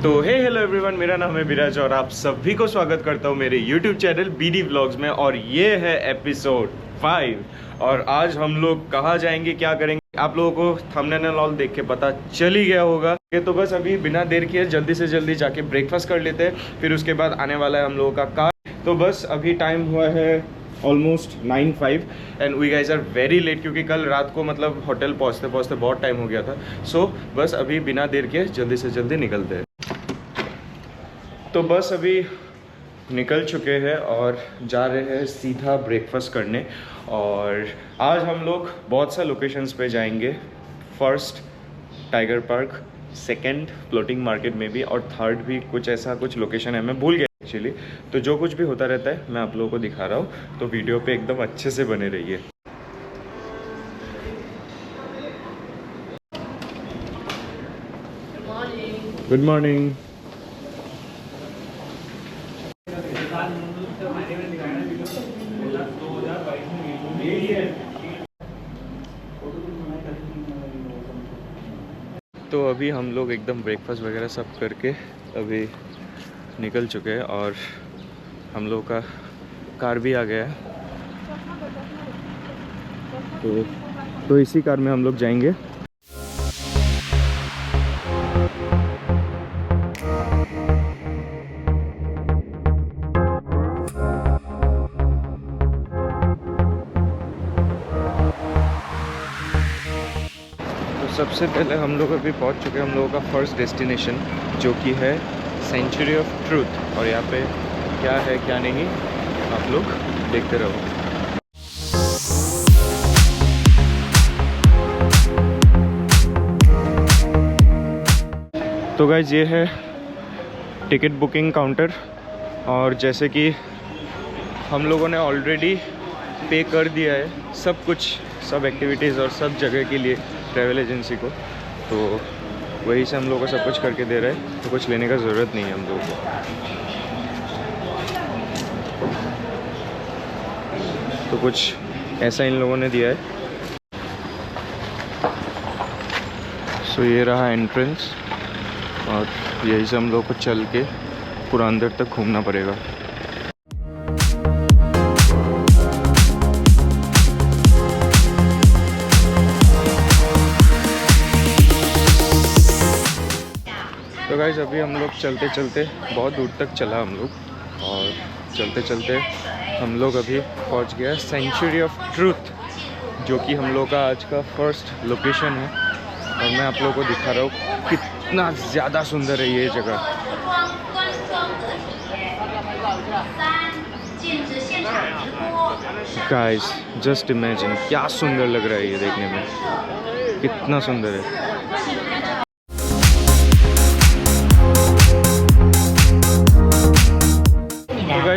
तो hello everyone, मेरा नाम है विराज और आप सभी को स्वागत करता हूँ मेरे YouTube चैनल BD व्लॉग्स में। और ये है एपिसोड 5 और आज हम लोग कहाँ जाएंगे, क्या करेंगे, आप लोगों को थंबनेल ऑल देख के पता चल ही गया होगा। तो बस अभी बिना देर किए जल्दी से जल्दी जाके ब्रेकफास्ट कर लेते हैं, फिर उसके बाद आने वाला है हम लोगों का कार। तो बस अभी टाइम हुआ है almost 9:05 and we guys are very late, क्योंकि कल रात को मतलब होटल पहुँचते पहुँचते बहुत टाइम हो गया था। सो बस अभी बिना देर के जल्दी से जल्दी निकलते हैं। तो बस अभी निकल चुके हैं और जा रहे हैं सीधा ब्रेकफास्ट करने। और आज हम लोग बहुत सा लोकेशंस पे जाएंगे। First tiger park, second floating market में भी, और थर्ड भी कुछ ऐसा कुछ लोकेशन है, मैं भूल गया एक्चुअली। तो जो कुछ भी होता रहता है मैं आप लोगों को दिखा रहा हूँ, तो वीडियो पे एकदम अच्छे से बने रहिए। Good morning. तो अभी हम लोग एकदम ब्रेकफास्ट वगैरह सब करके अभी निकल चुके हैं और हम लोग का कार भी आ गया है। तो इसी कार में हम लोग जाएंगे। सबसे पहले हम लोग अभी पहुंच चुके हैं हम लोगों का फर्स्ट डेस्टिनेशन, जो कि है सेंचुरी ऑफ ट्रूथ। और यहाँ पे क्या है क्या नहीं आप लोग देखते रहो। तो गाइज ये है टिकट बुकिंग काउंटर, और जैसे कि हम लोगों ने ऑलरेडी पे कर दिया है सब कुछ, सब एक्टिविटीज़ और सब जगह के लिए ट्रैवल एजेंसी को, तो वही से हम लोग को सब कुछ करके दे रहे हैं। तो कुछ लेने का ज़रूरत नहीं है हम लोगों को। तो कुछ ऐसा इन लोगों ने दिया है। सो ये रहा एंट्रेंस, और यही से हम लोग को चल के पूरा अंदर तक घूमना पड़ेगा। तो गाइस अभी हम लोग चलते चलते बहुत दूर तक चला हम लोग, और चलते चलते हम लोग अभी पहुंच गया सेंचुरी ऑफ ट्रूथ, जो कि हम लोग का आज का फर्स्ट लोकेशन है। और मैं आप लोगों को दिखा रहा हूँ कितना ज़्यादा सुंदर है ये जगह। गाइस जस्ट इमेजिन क्या सुंदर लग रहा है ये देखने में, कितना सुंदर है।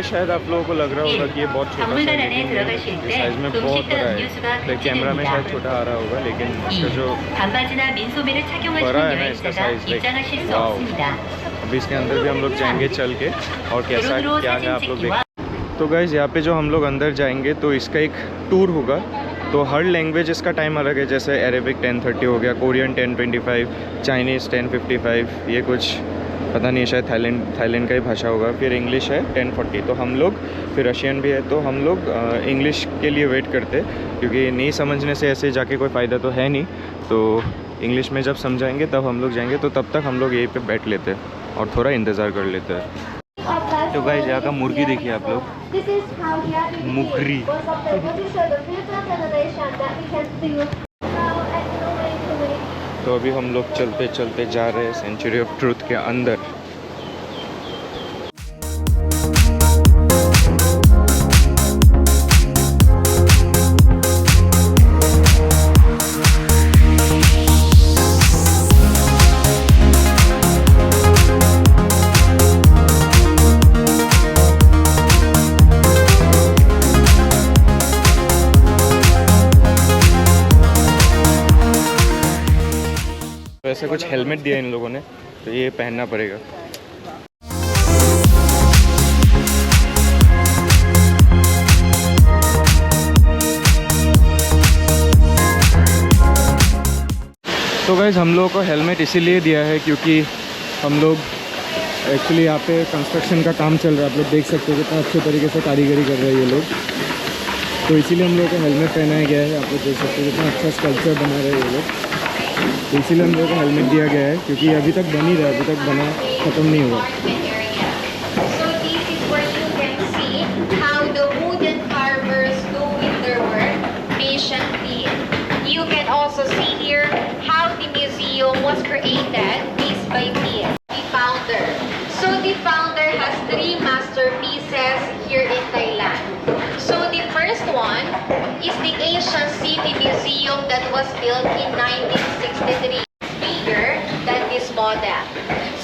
शायद आप लोगों को लग रहा होगा कि ये बहुत छोटा सा है, साइज में बहुत बड़ा है। तो कैमरा में शायद छोटा आ रहा होगा, लेकिन इसका जो बड़ा है ना, इसका साइज वाओ। अभी इसके अंदर भी हम लोग जाएंगे चल के, और कैसा क्या है आप लोग देख। तो गाइज यहाँ पे जो हम लोग अंदर जाएंगे तो इसका एक टूर होगा। तो हर लैंग्वेज इसका टाइम अलग है, जैसे अरेबिक 10:30 हो गया, कोरियन 10:25, चाइनीज़ 10:55, ये कुछ पता नहीं है, शायद थाईलैंड का ही भाषा होगा। फिर इंग्लिश है 10:40। तो हम लोग, फिर रशियन भी है, तो हम लोग इंग्लिश के लिए वेट करते, क्योंकि नहीं समझने से ऐसे जाके कोई फ़ायदा तो है नहीं। तो इंग्लिश में जब समझाएंगे तब हम लोग जाएंगे, तो तब तक हम लोग यहीं पे बैठ लेते हैं और थोड़ा इंतज़ार कर लेते हैं। तो गाइस यहाँ का मुर्गी देखिए आप लोग, मुगरी। तो अभी हम लोग चलते चलते जा रहे हैं सेंचुरी ऑफ ट्रूथ के अंदर। वैसे कुछ हेलमेट दिया इन लोगों ने, तो ये पहनना पड़ेगा। तो गाइस हम लोगों को हेलमेट इसीलिए दिया है क्योंकि हम लोग एक्चुअली यहाँ पे कंस्ट्रक्शन का काम चल रहा है, आप लोग देख सकते हो कितना अच्छे तरीके से कारीगरी कर रहे हैं ये लोग। तो इसीलिए हम लोगों को हेलमेट पहनाया गया है। आप लोग देख सकते हो कितना अच्छा स्कल्पचर बना रहे हैं ये लोग। तो इसीलिए हम लोगों को हेलमेट दिया गया है, क्योंकि अभी तक बन ही रहा है, अभी तक बना ख़त्म नहीं हुआ। So this is where you can see how the wooden carvers doing their work patiently. You can also see here how the museum was created piece by piece. The founder. So the founder has 3 masterpieces here in Thailand. So the first one is the Ancient City Museum that was built in 1963. Bigger than this model.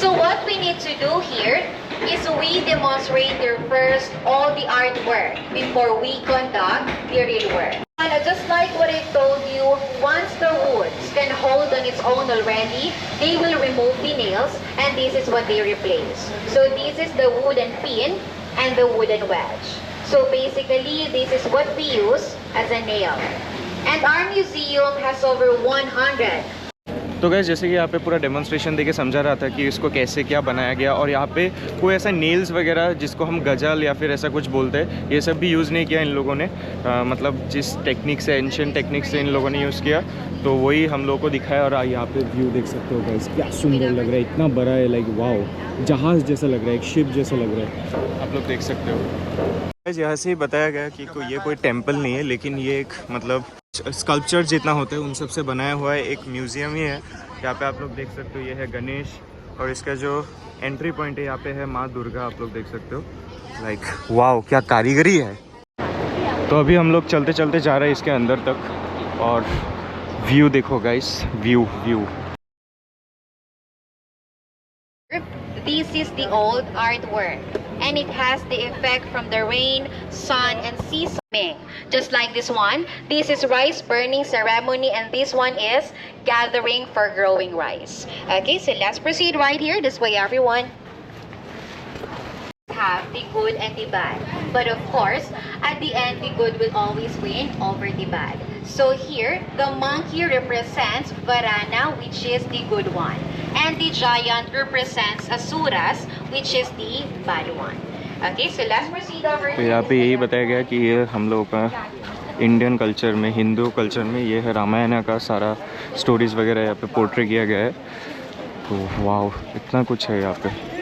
So what we need to do here is we demonstrate there first all the artwork before we conduct the real work. And just like what I told you, once the woods can hold on its own already, they will remove the nails and this is what they replace. So this is the wooden pin and the wooden wedge. So basically, this is what we use as a nail. And our museum has over 100. तो gas जैसे कि यहाँ पे पूरा demonstration देके समझा रहा था कि इसको कैसे क्या बनाया गया, और यहाँ पे कोई ऐसा नेल्स वगैरह जिसको हम गजल या फिर ऐसा कुछ बोलते हैं, ये सब भी यूज़ नहीं किया इन लोगों ने। मतलब जिस टेक्निक से, एंशिएंट टेक्निक से इन लोगों ने यूज़ किया, तो वही हम लोगों को दिखाया। और यहाँ पे व्यू देख सकते हो गैस, क्या सुंदर लग रहा है, इतना बड़ा है, लाइक वाओ, जहाज़ जैसा लग रहा है, एक शिप जैसा लग रहा है, आप लोग देख सकते हो। यहाँ से ही बताया गया कि ये कोई टेम्पल नहीं है, लेकिन ये एक मतलब स्कल्पचर जितना होता है उन सब से बनाया हुआ है एक म्यूज़ियम ही है। यहाँ पे आप लोग देख सकते हो, ये है गणेश, और इसका जो एंट्री पॉइंट है यहाँ पे है माँ दुर्गा, आप लोग देख सकते हो। लाइक वाओ, क्या कारीगरी है। तो अभी हम लोग चलते चलते जा रहे हैं इसके अंदर तक, और व्यू देखो guys, view. This is the old artwork, and it has the effect from the rain, sun, and seasoning. Just like this one, this is rice burning ceremony, and this one is gathering for growing rice. Okay, so let's proceed right here. This way, everyone. Have the good and the bad, but of course at the end the good will always win over the bad. So here the monkey represents Varana, which is the good one, and the giant represents Asuras, which is the bad one. Okay, so let's proceed over तो यहाँ पे यही बताया गया कि ये हम लोगों का इंडियन कल्चर में, हिंदू कल्चर में, ये है रामायण का सारा स्टोरीज़ वगैरह यहाँ पे पोर्ट्रे किया गया है। तो वाओ, इतना कुछ है यहाँ पे।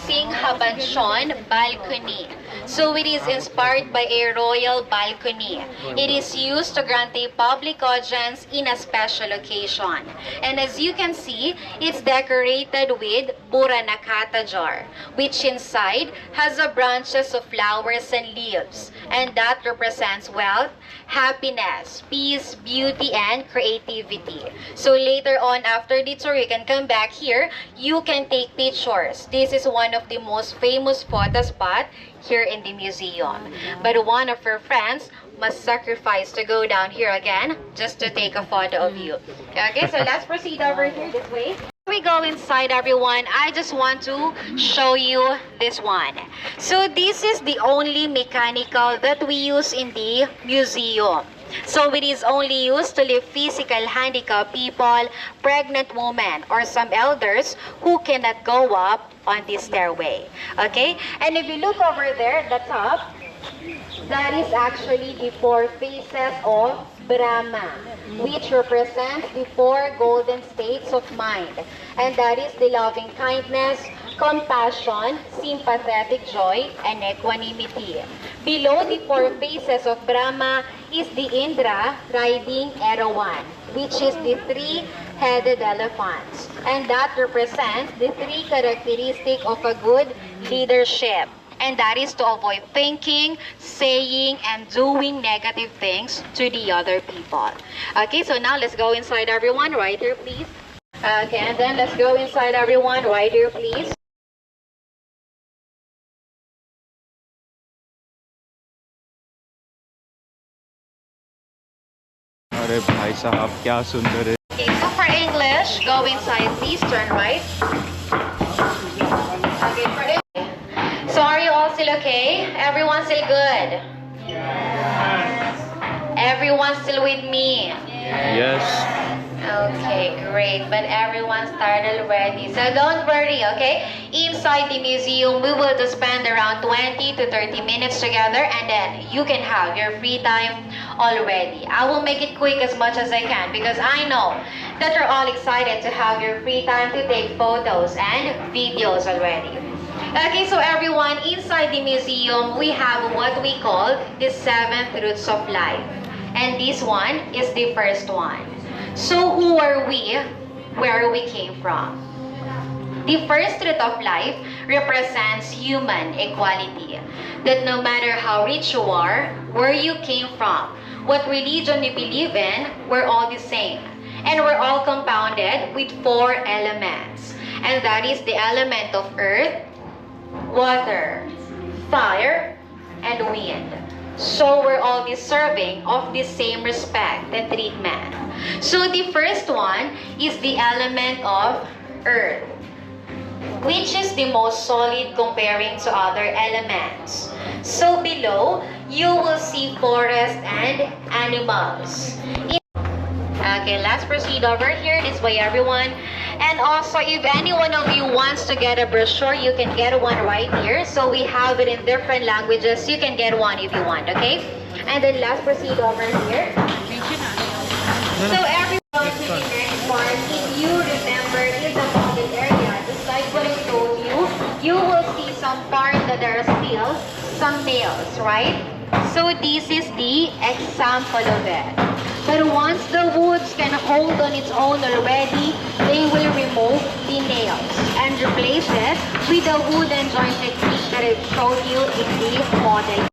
Singhabanshon balcony. So it is inspired by a royal balcony. It is used to grant a public audience in a special occasion. And as you can see, it's decorated with Buranakata jar, which inside has a branches of flowers and leaves. And that represents wealth, happiness, peace, beauty, and creativity. So later on, after the tour, you can come back here. You can take pictures. This is one of the most famous photo spot here in the museum. But one of her friends must sacrifice to go down here again just to take a photo of you. Okay, so let's proceed over here this way. Before we go inside, everyone, I just want to show you this one. So this is the only mechanical that we use in the museum. So it is only used to lift physical handicapped people, pregnant women, or some elders who cannot go up on this stairway. Okay? And if you look over there at the top, that is actually the 4 faces of Brahma, which represents the 4 golden states of mind. And that is the loving kindness, compassion, sympathetic joy, and equanimity. Below the 4 faces of Brahma is the Indra riding Erawan, which is the 3-headed elephants. And that represents the 3 characteristics of a good leadership. And that is to avoid thinking, saying, and doing negative things to the other people. Okay, so now let's go inside, everyone. Right here, please. Okay, and then let's go inside, everyone. Right here, please. अरे भाई साहब, क्या सुंदर है। Okay, so for English, go inside, please. Turn right. Okay, for English. So are you all still okay? Everyone still good? Yes. Everyone still with me? Yes. Okay, great. But everyone started already. So don't worry, okay? Inside the museum, we will just spend around 20 to 30 minutes together and then you can have your free time already. I will make it quick as much as I can because I know that you're all excited to have your free time to take photos and videos already. Okay, so everyone, inside the museum, we have what we call the 7 roots of life. And this one is the first one. So who are we? Where we came from? The first root of life represents human equality. That no matter how rich you are, where you came from, what religion you believe in, we're all the same. And we're all compounded with 4 elements. And that is the element of earth, water, fire, and wind. So we're all deserving of the same respect and treatment. So the first one is the element of earth, which is the most solid comparing to other elements. So below, you will see forest and animals. Okay, let's proceed over here this way, everyone. And also, if any one of you wants to get a brochure, you can get one right here. So we have it in different languages. You can get one if you want, okay? And then let's proceed over here. So everyone to the next part, if you remember, in the mountain area, just like what I told you, you will see some part that there are still some nails, right? So this is the example of it. But once the woods can hold on its own already, they will remove the nails and replace it with the wooden joint technique that I showed you in the model.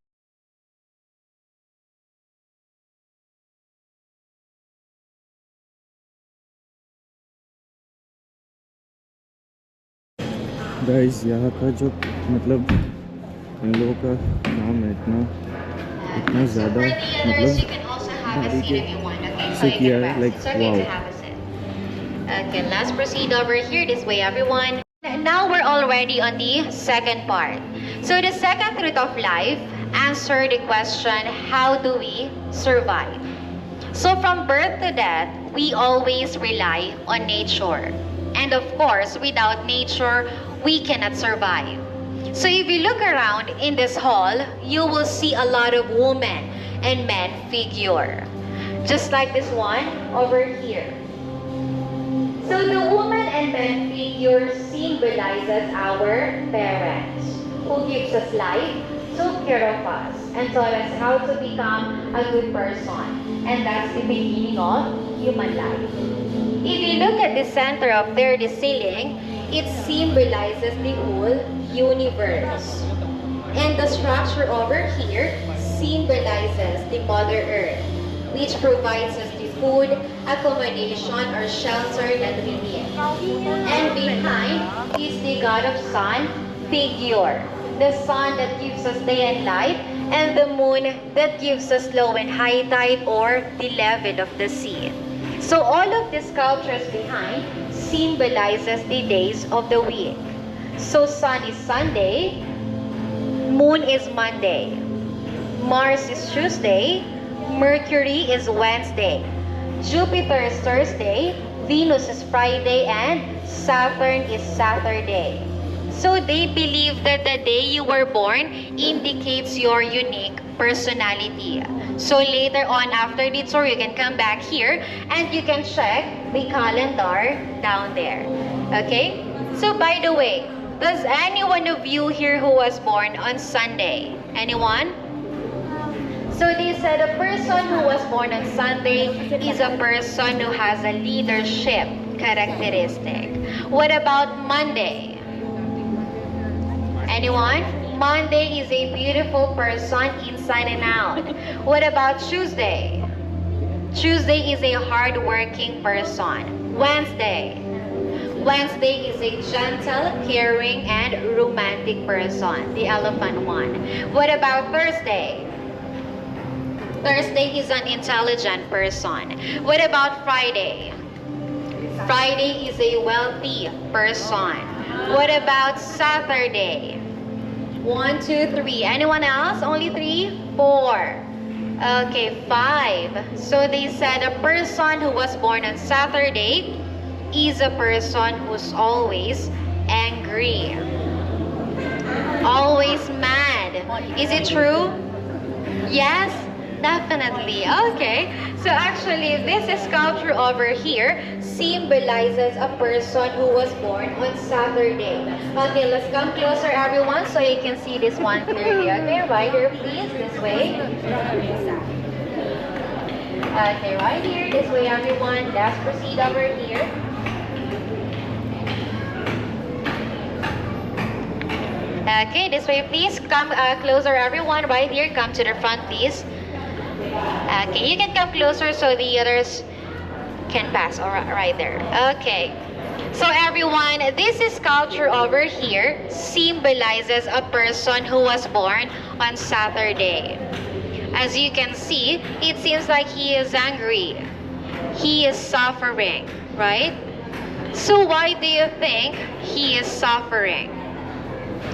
Guys यहाँ का जो मतलब इन लोगों का नाम है इतना ज़्यादा मतलब बारीकी से किया है like wow. Okay, let's proceed over here this way, everyone. Now we're already on the second part. So the second root of life answer the question, how do we survive? So from birth to death, we always rely on nature. And of course, without nature, we cannot survive. So if you look around in this hall, you will see a lot of women and men figure. Just like this one over here. So the woman and man figure symbolizes our parents who gives us life, took care of us, and taught us how to become a good person. And that's the beginning of human life. If you look at the center of there, the ceiling, it symbolizes the whole universe. And the structure over here symbolizes the Mother Earth, which provides us the food, accommodation, or shelter that we need. And behind is the God of Sun figure. The sun that gives us day and light, and the moon that gives us low and high tide or the level of the sea. So all of the sculptures behind symbolizes the days of the week. So sun is Sunday, moon is Monday, Mars is Tuesday, Mercury is Wednesday, Jupiter is Thursday, Venus is Friday, and Saturn is Saturday. So they believe that the day you were born indicates your unique personality. So later on after the tour, you can come back here and you can check the calendar down there. Okay? So by the way, does any one of you here who was born on Sunday? Anyone? So they said a person who was born on Sunday is a person who has a leadership characteristic. What about Monday? Anyone? Monday is a beautiful person inside and out. What about Tuesday? Tuesday is a hardworking person. Wednesday. Wednesday is a gentle, caring, and romantic person. The elephant one. What about Thursday? Thursday is an intelligent person. What about Friday? Friday is a wealthy person. What about Saturday? 1, 2, 3. Anyone else? Only 3? 4. Okay, 5. So they said a person who was born on Saturday is a person who's always angry, always mad. Is it true? Yes, definitely. Okay. So actually, this sculpture over here symbolizes a person who was born on Saturday. Okay, let's come closer, everyone, so you can see this one clearly. Okay, right here, please, this way. Okay, right here, this way, everyone. Let's proceed over here. Okay, this way, please. Come closer, everyone. Right here, come to the front, please. Okay, you can come closer so the others can pass. All right there. Okay. So everyone, this sculpture over here symbolizes a person who was born on Saturday. As you can see, it seems like he is angry. He is suffering, right? So why do you think he is suffering?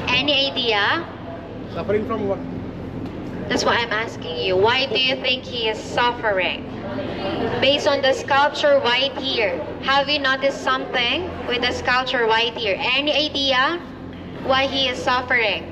Any idea? Suffering from what? That's why I'm asking you. Why do you think he is suffering? Based on the sculpture right here, have you noticed something with the sculpture right here? Any idea why he is suffering?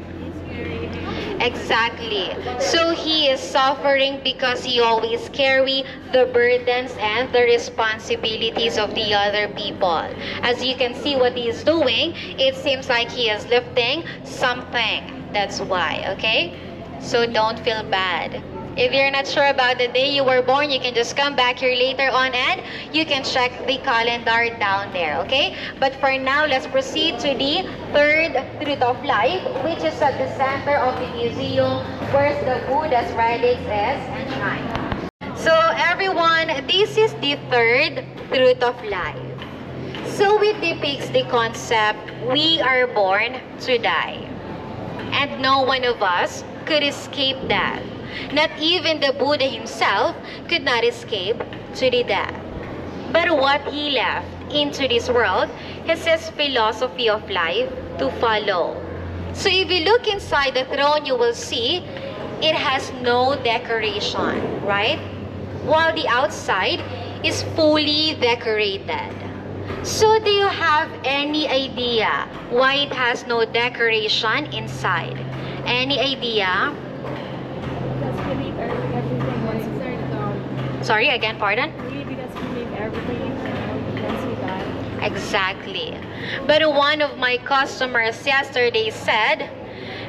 Exactly. So he is suffering because he always carry the burdens and the responsibilities of the other people. As you can see what he is doing, it seems like he is lifting something. That's why, okay? So don't feel bad. If you're not sure about the day you were born, you can just come back here later on and you can check the calendar down there, okay? But for now, let's proceed to the third truth of life, which is at the center of the museum where the Buddha's relics is enshrined. So everyone, this is the third truth of life. So it depicts the concept, we are born to die. And no one of us could escape that. Not even the Buddha himself could not escape to the death. But what he left into this world is his philosophy of life to follow. So if you look inside the throne, you will see it has no decoration, right? While the outside is fully decorated. So do you have any idea why it has no decoration inside? Any idea? Because we leave everything once we die. Sorry, again, pardon? Maybe because we leave everything once we die. Exactly. But one of my customers yesterday said,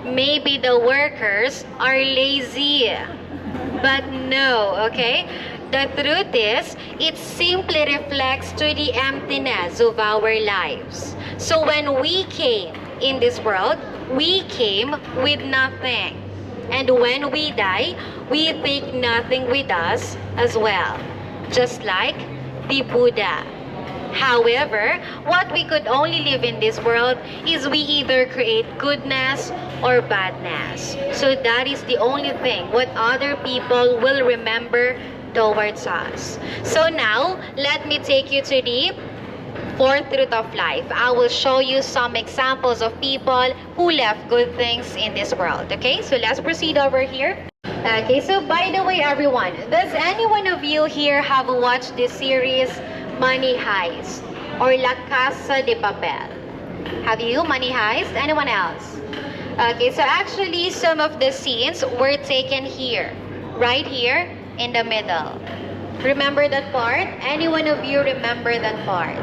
maybe the workers are lazy. But no, okay? The truth is, it simply reflects to the emptiness of our lives. So when we came in this world, we came with nothing. And when we die, we take nothing with us as well. Just like the Buddha. However, what we could only live in this world is we either create goodness or badness. So that is the only thing what other people will remember towards us. So now, let me take you to the fourth truth of life. I will show you some examples of people who left good things in this world. Okay, so let's proceed over here. Okay, so by the way, everyone, does any one of you here have watched this series Money Heist or La Casa de Papel? Have you? Money Heist? Anyone else? Okay, so actually some of the scenes were taken here, right here in the middle. Remember that part? Any one of you remember that part?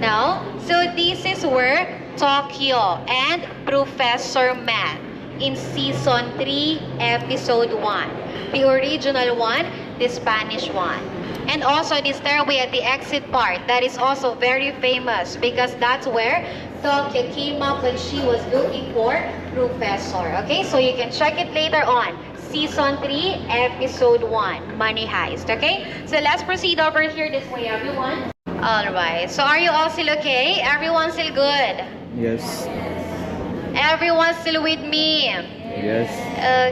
No? So this is where Tokyo and Professor met in season 3, episode 1. The original one, the Spanish one. And also the stairway at the exit part, that is also very famous because that's where Tokyo came up when she was looking for Professor. Okay, so you can check it later on. Season 3, episode 1, Money Heist. Okay, so let's proceed over here this way, everyone. Alright, so are you all still okay? Everyone still good? Yes. Everyone still with me? Yes.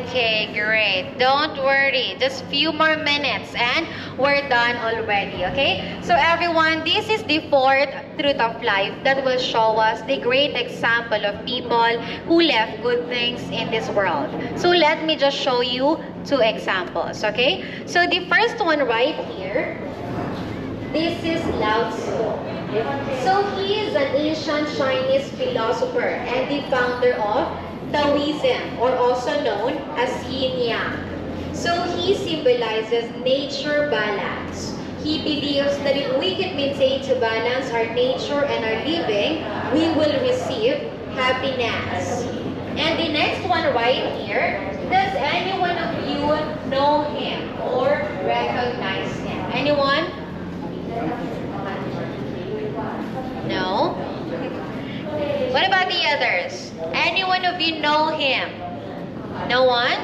Okay, great. Don't worry. Just few more minutes and we're done already, okay? So everyone, this is the fourth truth of life that will show us the great example of people who left good things in this world. So let me just show you two examples, okay? So the first one right here, this is Lao Tzu. So he is an ancient Chinese philosopher and the founder of Taoism, or also known as Yin Yang. So he symbolizes nature balance. He believes that if we can maintain to balance our nature and our living, we will receive happiness. And the next one right here, does any one of you know him or recognize him? Anyone? No? What about the others? Any one of you know him? No one?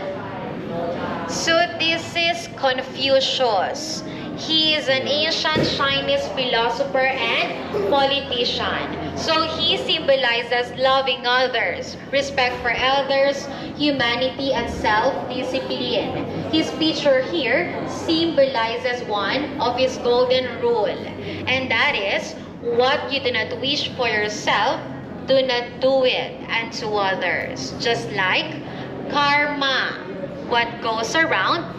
So this is Confucius. He is an ancient Chinese philosopher and politician. So he symbolizes loving others, respect for elders, humanity, and self-discipline. His picture here symbolizes one of his golden rule, and that is, what you do not wish for yourself, do not do it unto others. Just like karma, what goes around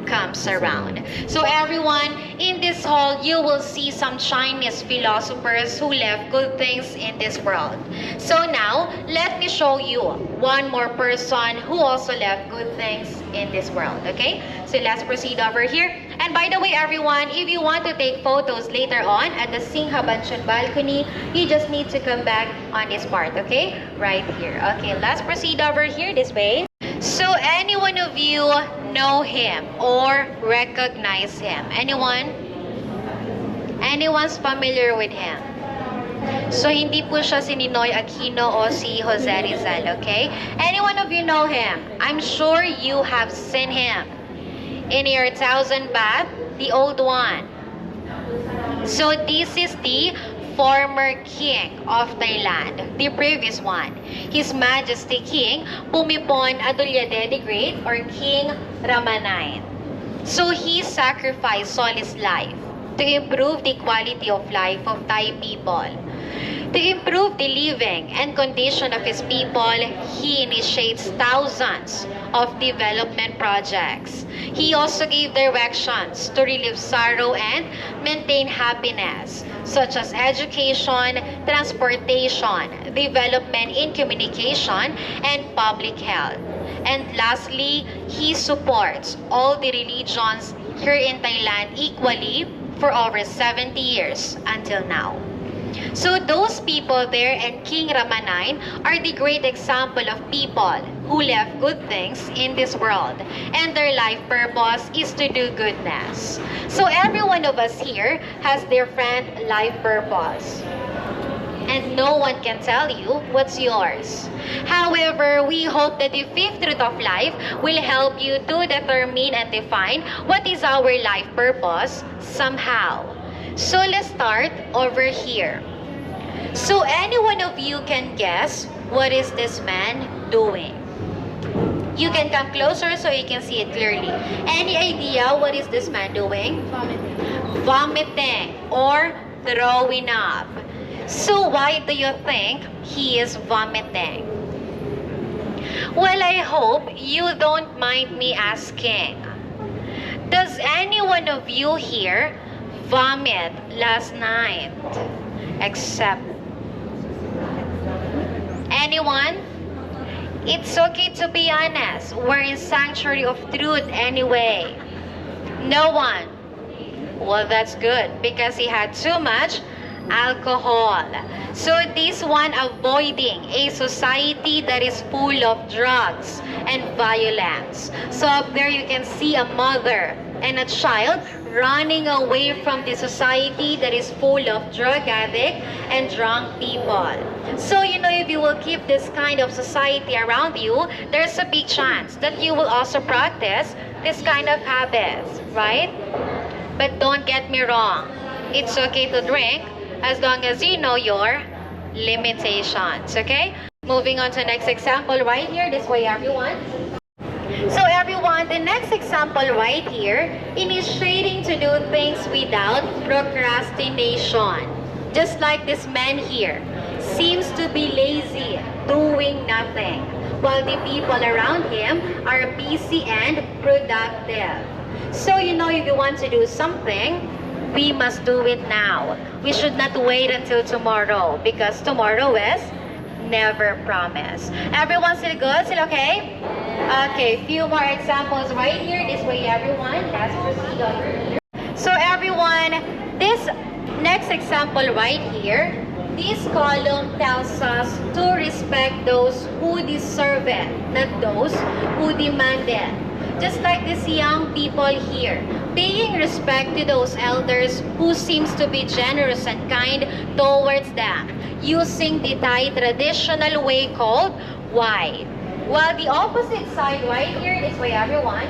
comes around. So everyone, in this hall, you will see some Chinese philosophers who left good things in this world. So now, let me show you one more person who also left good things in this world, okay? So let's proceed over here. And by the way, everyone, if you want to take photos later on at the Singha Banshan balcony, you just need to come back on this part, okay? Right here. Okay, let's proceed over here this way. So any one of you know him or recognize him? Anyone? Anyone's familiar with him? So hindi po siya si Ninoy Aquino o si Jose Rizal, okay? Any one of you know him? I'm sure you have seen him in your thousand bath, the old one. So this is the former king of Thailand, the previous one. His Majesty King Bhumibol Adulyadej the Great, or King Rama IX. So he sacrificed all his life to improve the quality of life of Thai people. To improve the living and condition of his people, he initiates thousands of development projects. He also gave directions to relieve sorrow and maintain happiness, such as education, transportation, development in communication, and public health. And lastly, he supports all the religions here in Thailand equally for over 70 years until now. So those people there and King Rama IX are the great example of people who left good things in this world, and their life purpose is to do goodness. So every one of us here has different life purpose, and no one can tell you what's yours. However, we hope that the fifth truth of life will help you to determine and define what is our life purpose somehow. So let's start over here. So any one of you can guess what is this man doing? You can come closer so you can see it clearly. Any idea what is this man doing? Vomiting. Vomiting or throwing up. So why do you think he is vomiting? Well, I hope you don't mind me asking. Does any one of you here vomit last night? Except anyone? It's okay to be honest. We're in Sanctuary of Truth anyway. No one. Well, that's good because he had too much alcohol. So this one, avoiding a society that is full of drugs and violence. So up there you can see a mother and a child running away from the society that is full of drug addict and drunk people. So if you will keep this kind of society around you, there's a big chance that you will also practice this kind of habits, right? But don't get me wrong, it's okay to drink as long as you know your limitations, okay? Moving on to the next example right here, this way everyone. So everyone, the next example right here, initiating to do things without procrastination. Just like this man here, seems to be lazy, doing nothing. while the people around him are busy and productive. So you know, if you want to do something, we must do it now. We should not wait until tomorrow, because tomorrow is never promised. Everyone still good? Still okay? Okay, few more examples right here. This way, everyone. Let's proceed over here. So everyone, this next example right here, this column tells us to respect those who deserve it, not those who demand it. Just like these young people here, paying respect to those elders who seems to be generous and kind towards them, using the Thai traditional way called why. While the opposite side right here, this way everyone,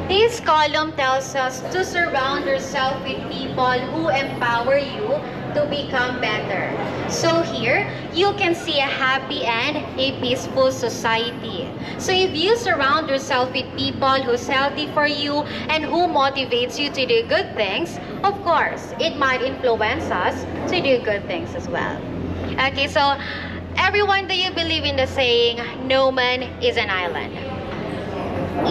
this column tells us to surround yourself with people who empower you to become better. So here, you can see a happy and a peaceful society. So if you surround yourself with people who's healthy for you and who motivates you to do good things, of course, it might influence us to do good things as well. Okay, so everyone, do you believe in the saying, no man is an island?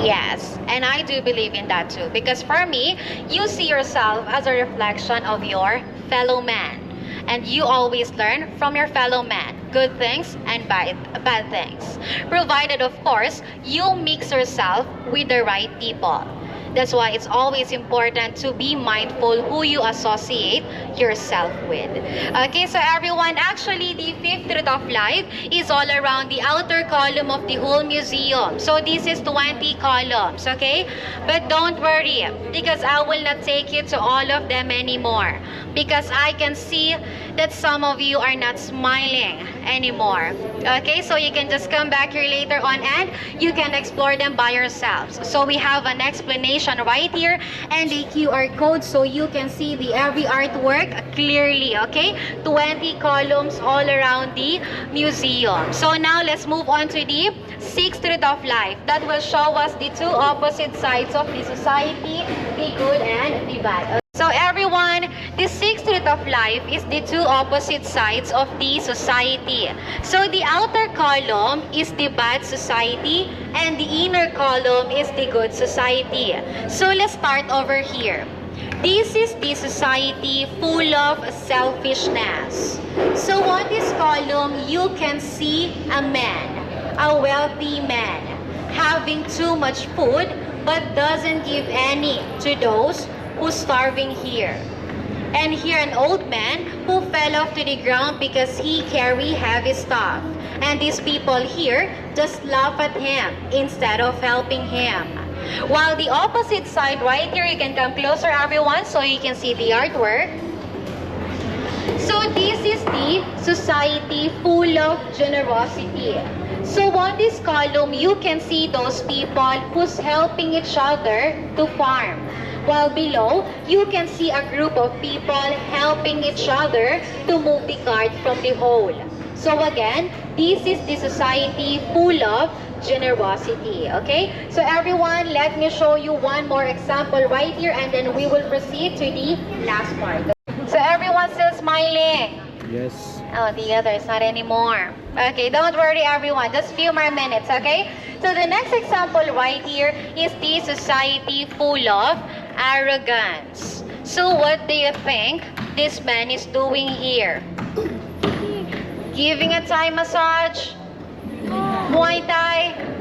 Yes, and I do believe in that too, because for me, you see yourself as a reflection of your fellow man, and you always learn from your fellow man, good things and bad things, provided of course you mix yourself with the right people. That's why it's always important to be mindful who you associate yourself with. Okay, so everyone, actually the fifth truth of life is all around the outer column of the whole museum. So this is 20 columns, okay? But don't worry, because I will not take you to all of them anymore, because I can see that some of you are not smiling anymore. Okay, so you can just come back here later on and you can explore them by yourselves. So we have an explanation right here and a QR code so you can see the every artwork clearly, okay? 20 columns all around the museum. So now let's move on to the sixth truth of life that will show us the two opposite sides of the society, the good and the bad. So everyone, the sixth truth of life is the two opposite sides of the society. So the outer column is the bad society and the inner column is the good society. So let's start over here. This is the society full of selfishness. So on this column, you can see a man, a wealthy man, having too much food but doesn't give any to those who's starving here. And here an old man who fell off to the ground because he carry heavy stuff. And these people here just laugh at him instead of helping him. While the opposite side right here, you can come closer everyone so you can see the artwork. So this is the society full of generosity. So on this column, you can see those people who's helping each other to farm. While below, you can see a group of people helping each other to move the cart from the hole. So again, this is the society full of generosity, okay? So everyone, let me show you one more example right here and then we will proceed to the last part. So everyone still smiling? Yes. Oh, the others, not anymore. Okay, don't worry everyone, just few more minutes, okay? So the next example right here is the society full of arrogance. So what do you think this man is doing here? Giving a Thai massage? Muay Thai?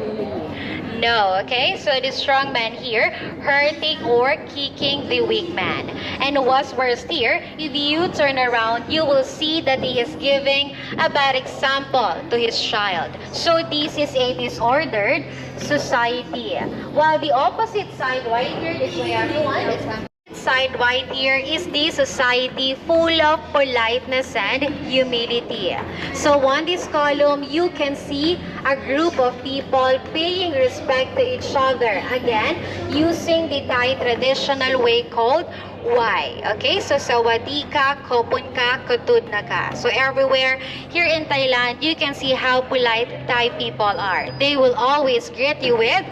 No, okay? So the strong man here hurting or kicking the weak man. And what's worse here, if you turn around, you will see that he is giving a bad example to his child. So this is a disordered society. While the opposite side right here, this way everyone, let's come. Side right here is the society full of politeness and humility. So on this column, you can see a group of people paying respect to each other. Again, using the Thai traditional way called why. Okay, so sawadi ka, kopon ka, kutud na ka. So everywhere here in Thailand, you can see how polite Thai people are. They will always greet you with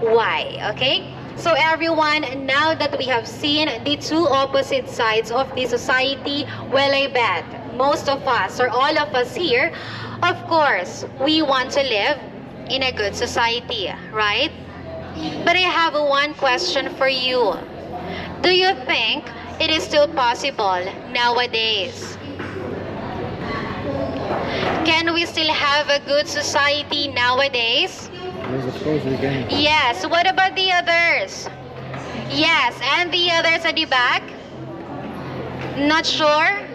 why. Okay. So everyone, now that we have seen the two opposite sides of the society, well I bet most of us or all of us here, of course, we want to live in a good society, right? But I have one question for you. Do you think it is still possible nowadays? Can we still have a good society nowadays? Yes, of course we can. Yes. What about the others? Yes. And the others at the back? Not sure?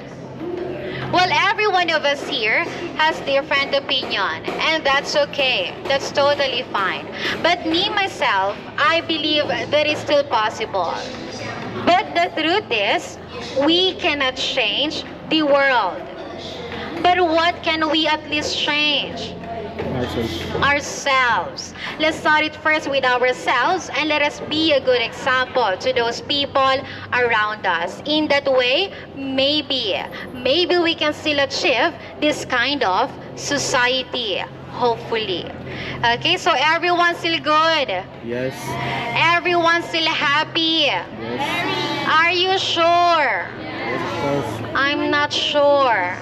Well, every one of us here has different opinion, and that's okay. That's totally fine. But me, myself, I believe that it's still possible. But the truth is, we cannot change the world. But what can we at least change? Ourselves. Let's start it first with ourselves and let us be a good example to those people around us. In that way, maybe we can still achieve this kind of society. Hopefully. Okay, so everyone's still good. Yes. Everyone's still happy. Yes. Are you sure? Yes, of course. I'm not sure.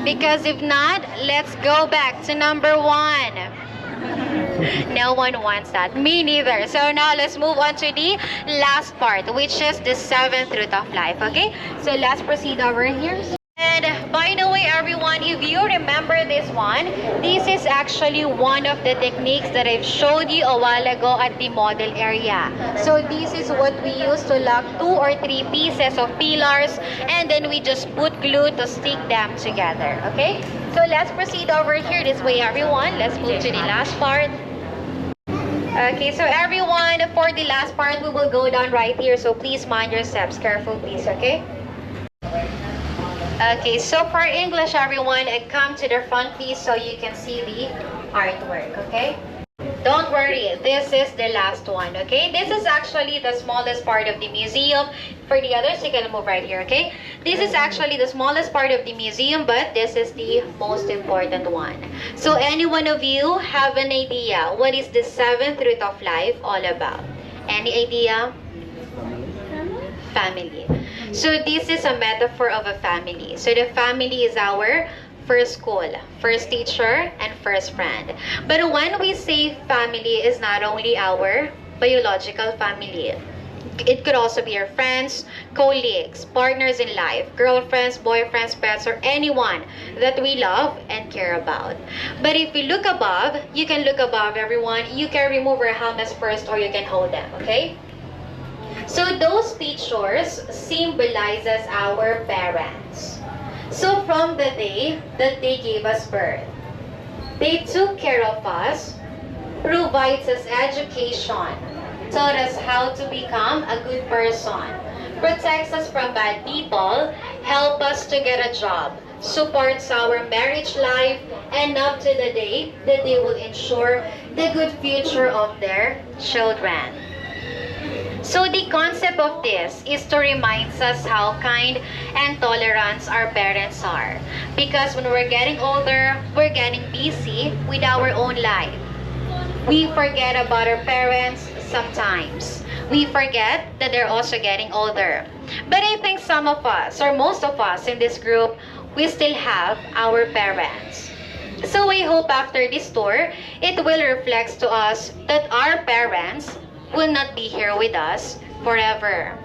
Because if not, let's go back to number 1. No one wants that. Me neither. So now let's move on to the last part, which is the 7th root of life. Okay? So let's proceed over here. And by the way, everyone, if you remember this one, this is actually one of the techniques that I've showed you a while ago at the model area. So this is what we use to lock 2 or 3 pieces of pillars, and then we just put glue to stick them together. Okay? So let's proceed over here this way, everyone. Let's move to the last part. Okay, so everyone, for the last part, we will go down right here. So please mind your steps. Careful, please, okay? Okay, so for English, everyone, come to the front, please, so you can see the artwork, okay? Don't worry, this is the last one, okay? This is actually the smallest part of the museum. For the others, you can move right here, okay? This is actually the smallest part of the museum, but this is the most important one. So any one of you have an idea what is the 7th root of life all about? Any idea? Family. So this is a metaphor of a family. So the family is our first school, first teacher, and first friend. But when we say family, is not only our biological family. It could also be our friends, colleagues, partners in life, girlfriends, boyfriends, pets, or anyone that we love and care about. But if you look above, you can look above, everyone. You can remove our helmets first, or you can hold them, okay? So those pictures symbolizes our parents. So from the day that they gave us birth, they took care of us, provides us education, taught us how to become a good person, protects us from bad people, help us to get a job, supports our marriage life, and up to the day that they will ensure the good future of their children. So the concept of this is to remind us how kind and tolerant our parents are. Because when we're getting older, we're getting busy with our own life. We forget about our parents sometimes. We forget that they're also getting older. But I think some of us, or most of us in this group, we still have our parents. So I hope after this tour, it will reflect to us that our parents will not be here with us forever.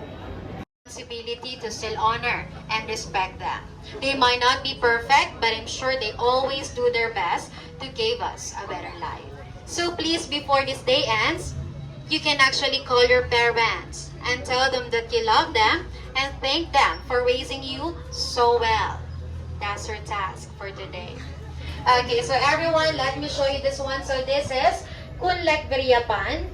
Responsibility to still honor and respect them. They might not be perfect, but I'm sure they always do their best to give us a better life. So please, before this day ends, you can actually call your parents and tell them that you love them and thank them for raising you so well. That's your task for today. Okay, so everyone, let me show you this one. So this is Kun Lek Viriapan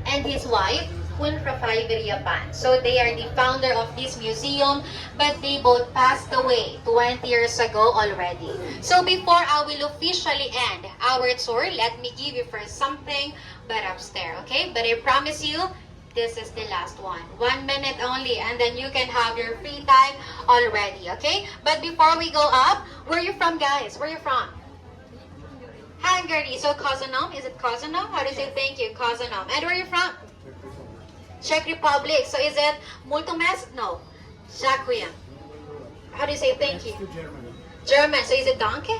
and his wife, Kun Rafai Viriapan. So they are the founder of this museum, but they both passed away 20 years ago already. So before I will officially end our tour, let me give you first something but upstairs, okay? But I promise you, this is the last one. 1 minute only, and then you can have your free time already, okay? But before we go up, where are you from, guys? Where are you from? Hungary. So Kozanom, is it Kozanom? How do you say thank you? Kozanom. And where are you from? Czech Republic. So is it Mulțumesc? No. Dziękuję. How do you say thank you? German. So is it danke?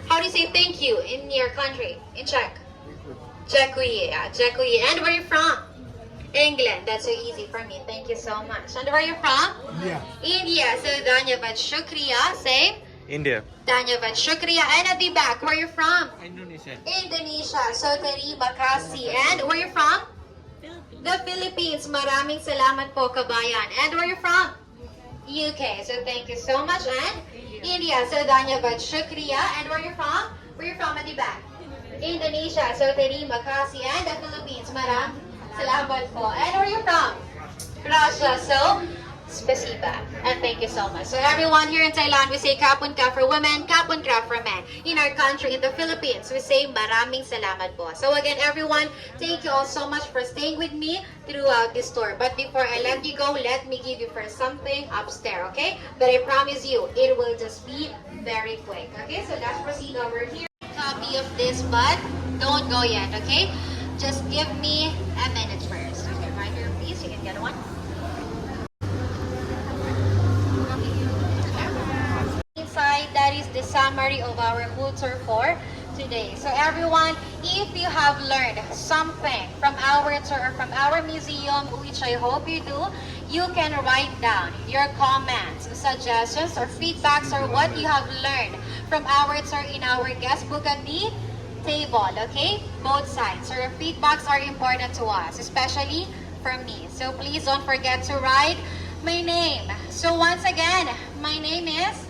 How do you say thank you in your country? In Czech? Dziękuję. Yeah, dziękuję. And where are you from? England. That's so easy for me. Thank you so much. And where are you from? Yeah. India. So dhanyavad shukriya. Say India. dhanyavad shukriya. And at the back, where are you from? Indonesia. Indonesia. So terima kasih. And where are you from? The Philippines. Maraming salamat po, kabayan. And where are you from? UK. So thank you so much. And India. So dhanyavad shukriya. And where are you from? Where are you from at the back? Indonesia. So terima kasih. And the Philippines. Maraming salamat po. And where are you from? Russia. So spasiba. And thank you so much. So everyone here in Thailand, we say kapun ka for women, kapun ka for men. In our country, in the Philippines, we say maraming salamat po. So again, everyone, thank you all so much for staying with me throughout this tour. But before I let you go, let me give you first something upstairs, okay? But I promise you, it will just be very quick. Okay, so let's proceed over here. Copy of this, but don't go yet, okay? Just give me a minute first. Okay, right here, please. You can get one. Inside, that is the summary of our whole tour for today. So everyone, if you have learned something from our tour or from our museum, which I hope you do, you can write down your comments, suggestions, or feedbacks, or what you have learned from our tour in our guest book at the table, okay? Both sides. So your feedbacks are important to us, especially for me. So please don't forget to write my name. So once again, my name is,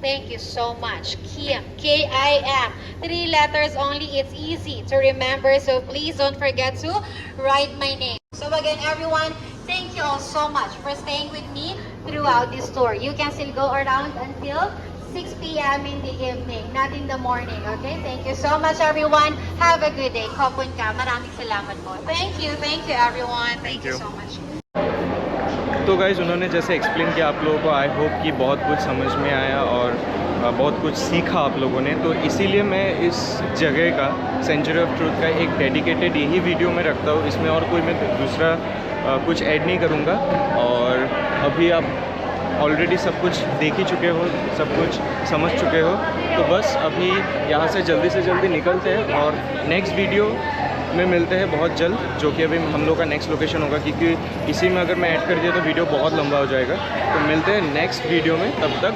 thank you so much, Kim, K-I-M. 3 letters only, it's easy to remember. So please don't forget to write my name. So again, everyone, thank you all so much for staying with me throughout this tour. You can still go around until 6 p.m. in the evening, not in the morning, okay? Thank you so much, everyone. Have a good day. Kopun ka. Maraming salamat po. Thank you everyone. Thank you so much. तो guys उन्होंने जैसे explain किया आप लोगों को, I hope कि बहुत कुछ समझ में आया और बहुत कुछ सीखा आप लोगों ने। तो इसीलिए मैं इस जगह का, सेंचुरी ऑफ ट्रूथ का, एक डेडिकेटेड यही वीडियो में रखता हूँ। इसमें और कोई मैं दूसरा कुछ ऐड नहीं करूँगा। और अभी आप ऑलरेडी सब कुछ देख ही चुके हो, सब कुछ समझ चुके हो। तो बस अभी यहाँ से जल्दी निकलते हैं और नेक्स्ट वीडियो में मिलते हैं बहुत जल्द, जो कि अभी हम लोग का नेक्स्ट लोकेशन होगा, क्योंकि इसी में अगर मैं ऐड कर दिया तो वीडियो बहुत लंबा हो जाएगा। तो मिलते हैं नेक्स्ट वीडियो में, तब तक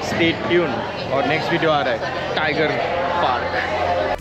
स्टे ट्यून। और नेक्स्ट वीडियो आ रहा है टाइगर पार्क।